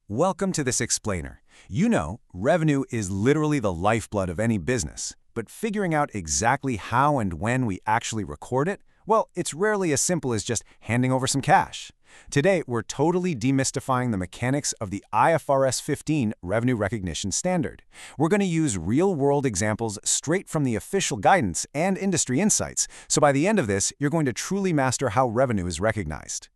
Welcome to this explainer. You know, revenue is literally the lifeblood of any business, but figuring out exactly how and when we actually record it, well, it's rarely as simple as just handing over some cash. Today, we're totally demystifying the mechanics of the IFRS 15 revenue recognition standard. We're going to use real-world examples straight from the official guidance and industry insights, so by the end of this, you're going to truly master how revenue is recognized.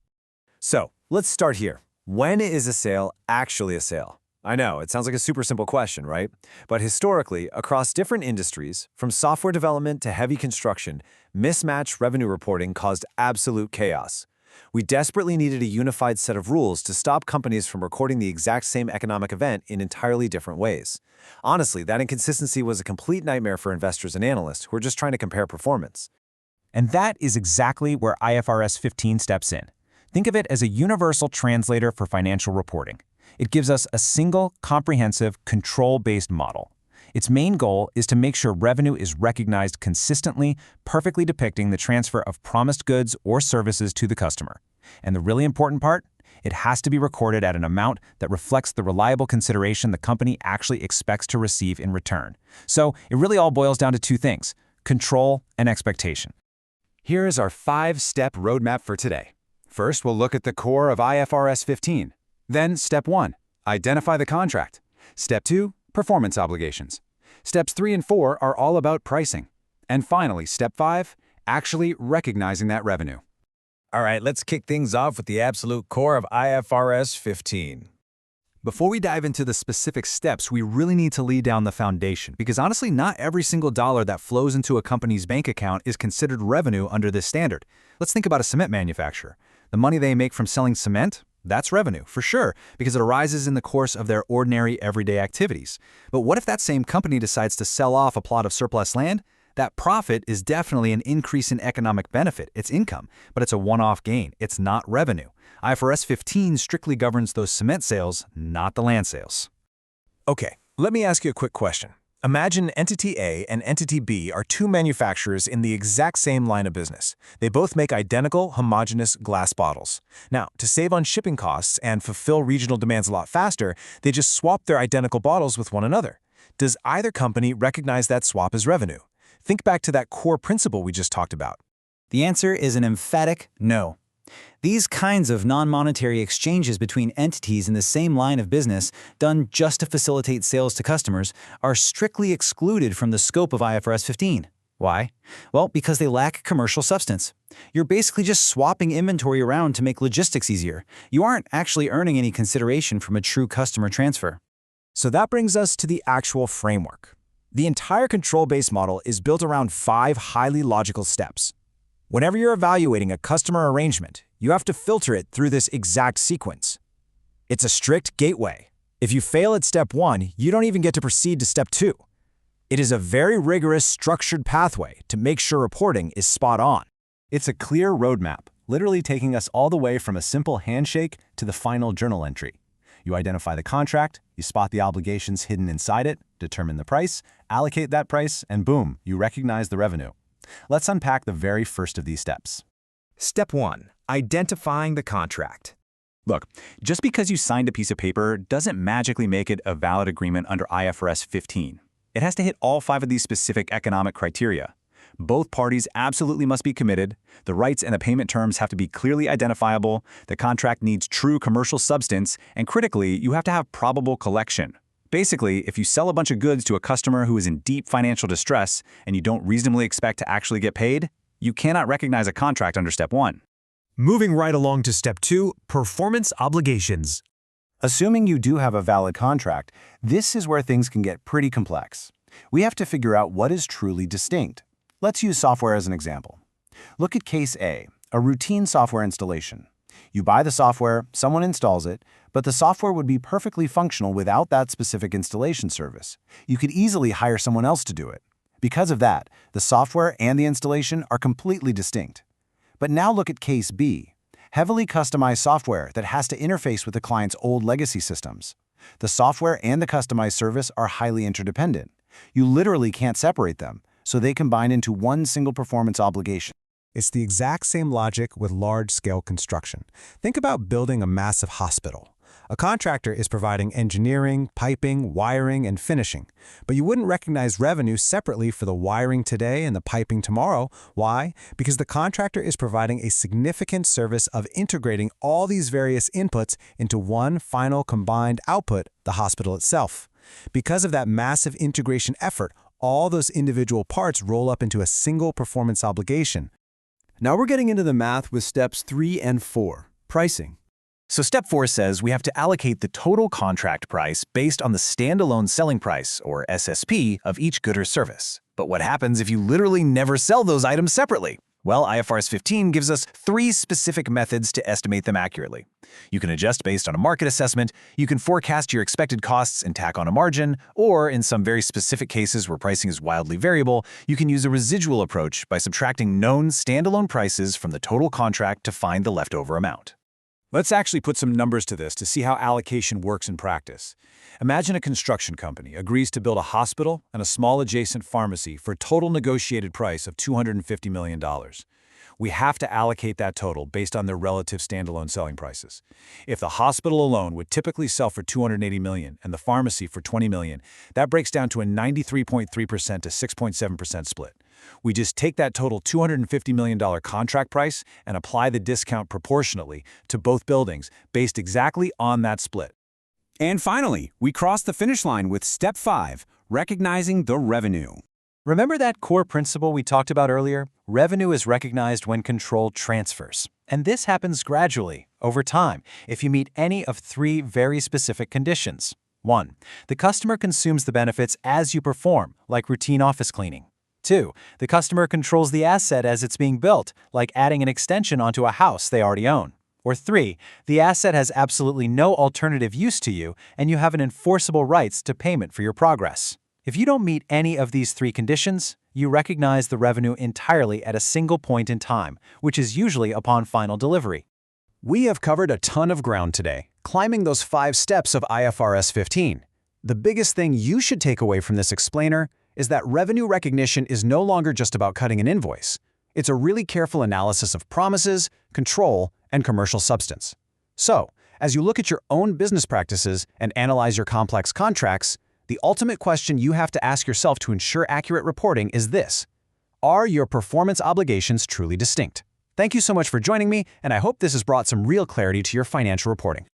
So, let's start here. When is a sale actually a sale? I know, it sounds like a super simple question, right? But historically, across different industries, from software development to heavy construction, mismatched revenue reporting caused absolute chaos. We desperately needed a unified set of rules to stop companies from recording the exact same economic event in entirely different ways. Honestly, that inconsistency was a complete nightmare for investors and analysts who are just trying to compare performance. And that is exactly where IFRS 15 steps in. Think of it as a universal translator for financial reporting. It gives us a single, comprehensive, control-based model. Its main goal is to make sure revenue is recognized consistently, perfectly depicting the transfer of promised goods or services to the customer. And the really important part? It has to be recorded at an amount that reflects the reliable consideration the company actually expects to receive in return. So it really all boils down to two things: control and expectation. Here is our 5-step roadmap for today. First, we'll look at the core of IFRS 15. Then, Step 1, identify the contract. Step 2, performance obligations. Steps 3 and 4 are all about pricing. And finally, Step 5, actually recognizing that revenue. All right, let's kick things off with the absolute core of IFRS 15. Before we dive into the specific steps, we really need to lay down the foundation, because honestly, not every single dollar that flows into a company's bank account is considered revenue under this standard. Let's think about a cement manufacturer. The money they make from selling cement, that's revenue, for sure, because it arises in the course of their ordinary everyday activities. But what if that same company decides to sell off a plot of surplus land? That profit is definitely an increase in economic benefit, it's income, but it's a one-off gain, it's not revenue. IFRS 15 strictly governs those cement sales, not the land sales. Okay, let me ask you a quick question. Imagine Entity A and Entity B are two manufacturers in the exact same line of business. They both make identical, homogeneous glass bottles. Now, to save on shipping costs and fulfill regional demands a lot faster, they just swap their identical bottles with one another. Does either company recognize that swap as revenue? Think back to that core principle we just talked about. The answer is an emphatic no. These kinds of non-monetary exchanges between entities in the same line of business, done just to facilitate sales to customers, are strictly excluded from the scope of IFRS 15. Why? Well, because they lack commercial substance. You're basically just swapping inventory around to make logistics easier. You aren't actually earning any consideration from a true customer transfer. So that brings us to the actual framework. The entire control-based model is built around 5 highly logical steps. Whenever you're evaluating a customer arrangement, you have to filter it through this exact sequence. It's a strict gateway. If you fail at Step 1, you don't even get to proceed to Step 2. It is a very rigorous, structured pathway to make sure reporting is spot on. It's a clear roadmap, literally taking us all the way from a simple handshake to the final journal entry. You identify the contract, you spot the obligations hidden inside it, determine the price, allocate that price, and boom, you recognize the revenue. Let's unpack the very first of these steps. Step 1. Identifying the contract. Look, just because you signed a piece of paper doesn't magically make it a valid agreement under IFRS 15. It has to hit all 5 of these specific economic criteria. Both parties absolutely must be committed, the rights and the payment terms have to be clearly identifiable, the contract needs true commercial substance, and critically, you have to have probable collection. Basically, if you sell a bunch of goods to a customer who is in deep financial distress and you don't reasonably expect to actually get paid, you cannot recognize a contract under Step 1. Moving right along to Step 2, performance obligations. Assuming you do have a valid contract, this is where things can get pretty complex. We have to figure out what is truly distinct. Let's use software as an example. Look at Case A, a routine software installation. You buy the software, someone installs it, but the software would be perfectly functional without that specific installation service. You could easily hire someone else to do it. Because of that, the software and the installation are completely distinct. But now look at Case B, heavily customized software that has to interface with the client's old legacy systems. The software and the customized service are highly interdependent. You literally can't separate them, so they combine into one single performance obligation. It's the exact same logic with large-scale construction. Think about building a massive hospital. A contractor is providing engineering, piping, wiring, and finishing. But you wouldn't recognize revenue separately for the wiring today and the piping tomorrow. Why? Because the contractor is providing a significant service of integrating all these various inputs into one final combined output, the hospital itself. Because of that massive integration effort, all those individual parts roll up into a single performance obligation. Now we're getting into the math with steps 3 and 4, pricing. So step 4 says we have to allocate the total contract price based on the standalone selling price, or SSP, of each good or service. But what happens if you literally never sell those items separately? Well, IFRS 15 gives us 3 specific methods to estimate them accurately. You can adjust based on a market assessment, you can forecast your expected costs and tack on a margin, or in some very specific cases where pricing is wildly variable, you can use a residual approach by subtracting known standalone prices from the total contract to find the leftover amount. Let's actually put some numbers to this to see how allocation works in practice. Imagine a construction company agrees to build a hospital and a small adjacent pharmacy for a total negotiated price of $250 million. We have to allocate that total based on their relative standalone selling prices. If the hospital alone would typically sell for $280 million and the pharmacy for $20 million, that breaks down to a 93.3% to 6.7% split. We just take that total $250 million contract price and apply the discount proportionately to both buildings based exactly on that split. And finally, we cross the finish line with step 5, recognizing the revenue. Remember that core principle we talked about earlier? Revenue is recognized when control transfers. And this happens gradually, over time, if you meet any of 3 very specific conditions. 1. The customer consumes the benefits as you perform, like routine office cleaning. 2. The customer controls the asset as it's being built, like adding an extension onto a house they already own. Or 3. The asset has absolutely no alternative use to you, and you have an enforceable rights to payment for your progress. If you don't meet any of these 3 conditions, you recognize the revenue entirely at a single point in time, which is usually upon final delivery. We have covered a ton of ground today, climbing those 5 steps of IFRS 15. The biggest thing you should take away from this explainer is that revenue recognition is no longer just about cutting an invoice. It's a really careful analysis of promises, control, and commercial substance. So, as you look at your own business practices and analyze your complex contracts, the ultimate question you have to ask yourself to ensure accurate reporting is this: are your performance obligations truly distinct? Thank you so much for joining me, and I hope this has brought some real clarity to your financial reporting.